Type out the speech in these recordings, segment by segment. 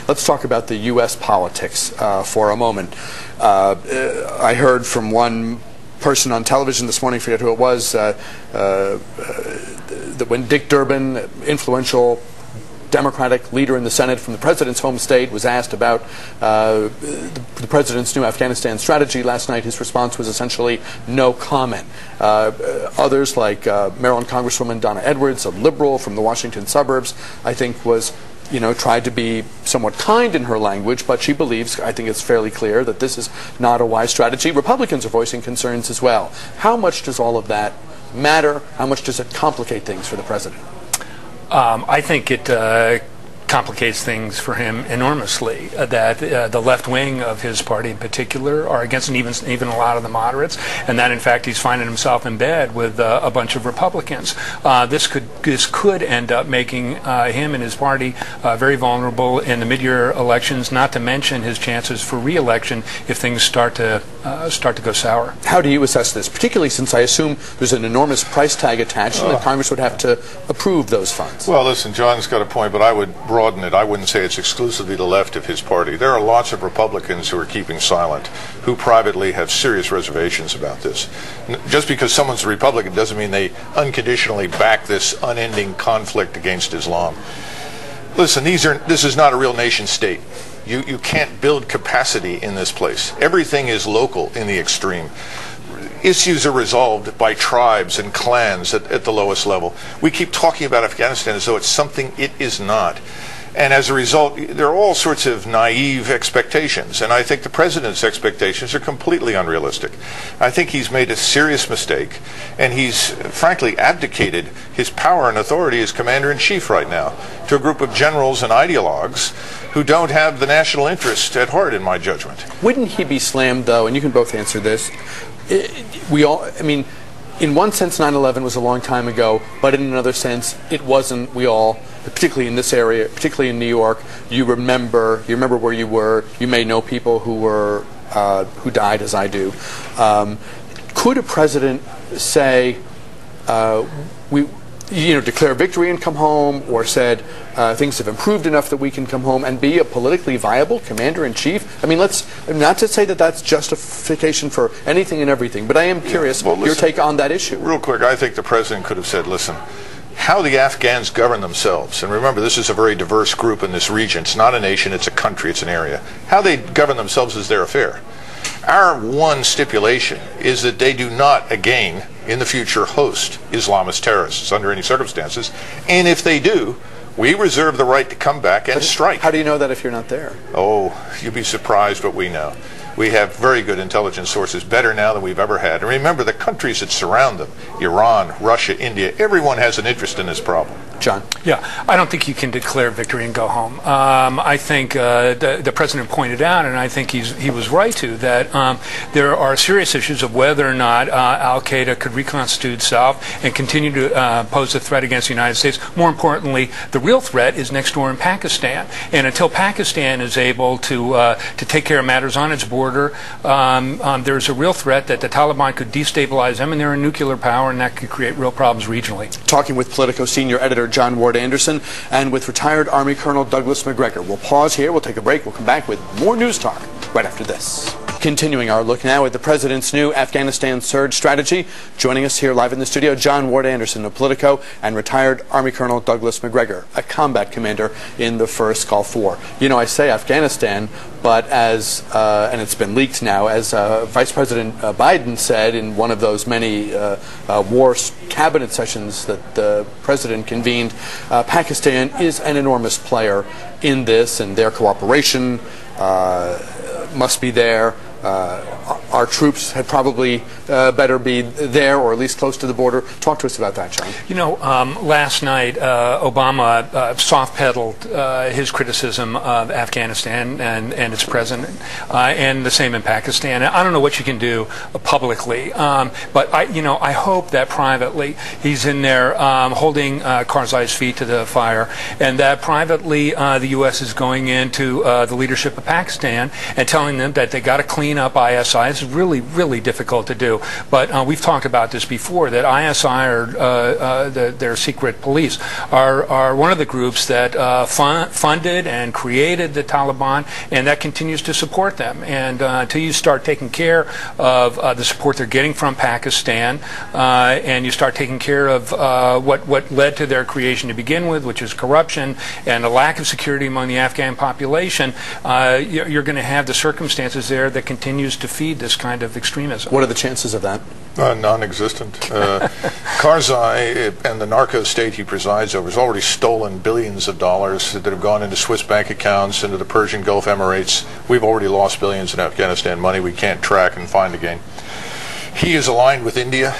let's talk about the U.S. politics for a moment. I heard from one person on television this morning, I forget who it was, that when Dick Durbin, influential Democratic leader in the Senate from the president's home state, was asked about the president's new Afghanistan strategy last night, his response was essentially no comment. Others, like Maryland Congresswoman Donna Edwards, a liberal from the Washington suburbs, I think was, tried to be somewhat kind in her language, but she believes, I think it's fairly clear, that this is not a wise strategy. Republicans are voicing concerns as well. How much does all of that matter? How much does it complicate things for the president? I think it complicates things for him enormously, that the left wing of his party in particular are against, and even a lot of the moderates, and that in fact he's finding himself in bed with a bunch of Republicans. This could end up making him and his party very vulnerable in the mid-year elections, not to mention his chances for re-election if things start to go sour. How do you assess this, particularly since I assume there's an enormous price tag attached and that Congress would have to approve those funds? Well, listen, John's got a point, but I would broaden it. I wouldn't say it's exclusively the left of his party. There are lots of Republicans who are keeping silent, who privately have serious reservations about this. Just because someone's a Republican doesn't mean they unconditionally back this unending conflict against Islam. Listen, this is not a real nation state. You can't build capacity in this place. Everything is local in the extreme. Issues are resolved by tribes and clans at the lowest level. We keep talking about Afghanistan as though it's something it is not. And as a result, there are all sorts of naive expectations. And I think the president's expectations are completely unrealistic. I think he's made a serious mistake. And he's, frankly, abdicated his power and authority as commander-in-chief right now to a group of generals and ideologues who don't have the national interest at heart, in my judgment. Wouldn't he be slammed, though, and you can both answer this, in one sense 9/11 was a long time ago, but in another sense it wasn't. We all, particularly in this area, particularly in New York, you remember where you were. You may know people who died, as I do. Could a president say, declare victory and come home, or said things have improved enough that we can come home, and be a politically viable commander-in-chief? I mean, not to say that that's justification for anything and everything, but I am curious your take on that issue. Real quick, I think the president could have said, listen, how the Afghans govern themselves, and remember, this is a very diverse group in this region. It's not a nation, it's a country, it's an area. How they govern themselves is their affair. Our one stipulation is that they do not, again, in the future, host Islamist terrorists under any circumstances. And if they do, we reserve the right to come back and strike. How do you know that if you're not there? Oh, you'd be surprised what we know. We have very good intelligence sources, better now than we've ever had. And remember, the countries that surround them, Iran, Russia, India, everyone has an interest in this problem. John? Yeah, I don't think you can declare victory and go home. I think the president pointed out, and I think he was right to, that there are serious issues of whether or not al-Qaeda could reconstitute itself and continue to pose a threat against the United States. More importantly, the real threat is next door in Pakistan. And until Pakistan is able to take care of matters on its border, there's a real threat that the Taliban could destabilize them, and they're a nuclear power, and that could create real problems regionally. Talking with Politico senior editor John Ward Anderson and with retired Army Colonel Douglas Macgregor. We'll pause here, we'll take a break, we'll come back with more news talk right after this. Continuing our look now at the president's new Afghanistan surge strategy. Joining us here live in the studio, John Ward Anderson of Politico and retired Army Colonel Douglas Macgregor, a combat commander in the 1st Gulf War. You know, I say Afghanistan, but as, and it's been leaked now, as Vice President Biden said in one of those many war cabinet sessions that the president convened, Pakistan is an enormous player in this, and their cooperation must be there. Our troops had probably better be there, or at least close to the border. Talk to us about that, John. You know, last night Obama soft-pedaled his criticism of Afghanistan and its president, and the same in Pakistan. I don't know what you can do publicly, but I hope that privately he's in there holding Karzai's feet to the fire, and that privately the U.S. is going into the leadership of Pakistan and telling them that they got to clean clean up ISI. It's really, really difficult to do. But we've talked about this before, that ISI, or their secret police, are one of the groups that funded and created the Taliban, and that continues to support them. And until you start taking care of the support they're getting from Pakistan, and you start taking care of what led to their creation to begin with, which is corruption and a lack of security among the Afghan population, you're going to have the circumstances there that continues to feed this kind of extremism. What are the chances of that? Non-existent. Karzai and the narco state he presides over has already stolen billions of dollars that have gone into Swiss bank accounts, into the Persian Gulf Emirates. We've already lost billions in Afghanistan, money we can't track and find again. He is aligned with India,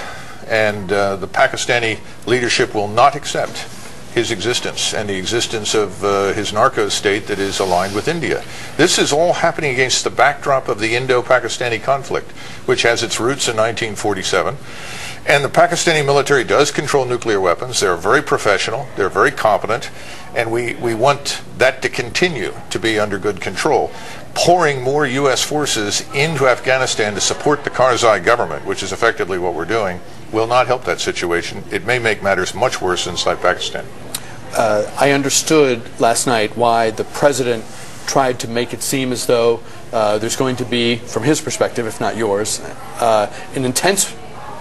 and the Pakistani leadership will not accept his existence and the existence of his narco state that is aligned with India. This is all happening against the backdrop of the Indo-Pakistani conflict, which has its roots in 1947. And the Pakistani military does control nuclear weapons. They're very professional, they're very competent, and we want that to continue to be under good control. Pouring more U.S. forces into Afghanistan to support the Karzai government, which is effectively what we're doing, will not help that situation. It may make matters much worse inside Pakistan. I understood last night why the president tried to make it seem as though there's going to be, from his perspective, if not yours, an intense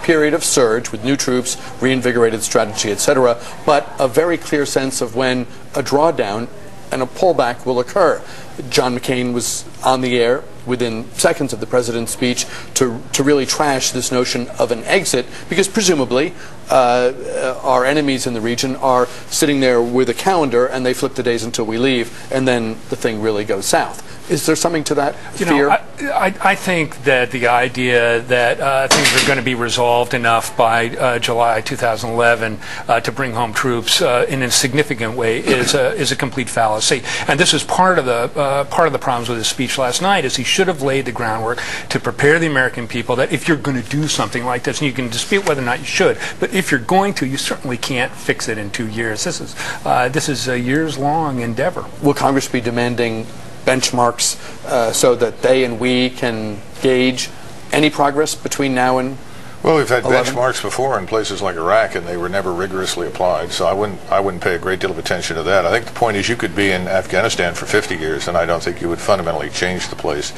period of surge with new troops, reinvigorated strategy, etc., but a very clear sense of when a drawdown and a pullback will occur. John McCain was on the air within seconds of the president's speech to really trash this notion of an exit, because presumably our enemies in the region are sitting there with a calendar and they flip the days until we leave, and then the thing really goes south. Is there something to that fear? I think that the idea that things are going to be resolved enough by July 2011 to bring home troops in a significant way is a complete fallacy. And this is part of the problems with his speech last night. Is he should have laid the groundwork to prepare the American people that if you're going to do something like this, and you can dispute whether or not you should, but if you're going to, you certainly can't fix it in 2 years. This is a years-long endeavor. Will Congress be demanding benchmarks so that they and we can gauge any progress between now and Well, we've had 11? benchmarks before in places like Iraq, and they were never rigorously applied, so I wouldn't pay a great deal of attention to that. I think the point is you could be in Afghanistan for 50 years, and I don't think you would fundamentally change the place.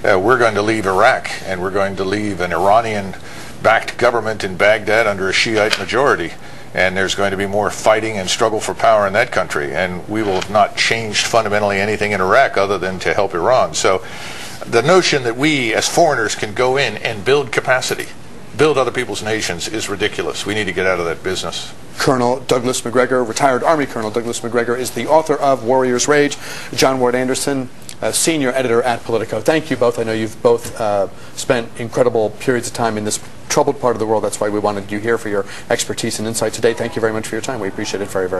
We're going to leave Iraq, and we're going to leave an Iranian-backed government in Baghdad under a Shiite majority. And there's going to be more fighting and struggle for power in that country. And we will have not changed fundamentally anything in Iraq other than to help Iran. So the notion that we as foreigners can go in and build capacity, build other people's nations, is ridiculous. We need to get out of that business. Colonel Douglas Macgregor, retired Army Colonel Douglas Macgregor, is the author of Warrior's Rage. John Ward Anderson, senior editor at Politico. Thank you both. I know you've both spent incredible periods of time in this troubled part of the world. That's why we wanted you here for your expertise and insight today. Thank you very much for your time. We appreciate it very, very much.